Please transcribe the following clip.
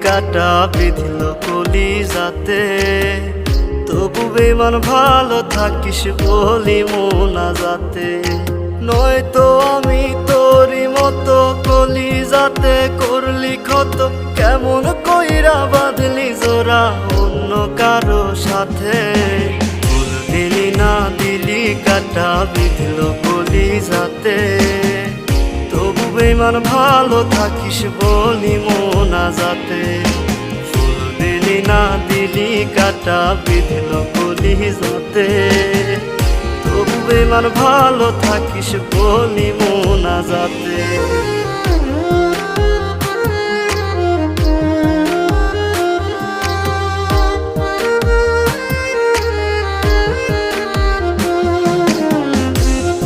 কাটা বিঁধল কলিজাতে, তবু বেমান ভালো থাকিস বলি মোনাজাতে। নয়তো আমি তোরই মতো কলিজাতে করলি ক্ষত, কেমন কইরা বাঁধলি জোড়া অন্য কারো সাথে। ফুল দিলি না দিলি কাটা বিঁধল কলিজাতে, তবু বেমান ভালো থাকিস বলি মোনাজাতে। ফুল দিলি না দিলি কাটা বিঁধল কলিজাতে, তবু বেমান ভালো থাকিস বলি মোনাজাতে।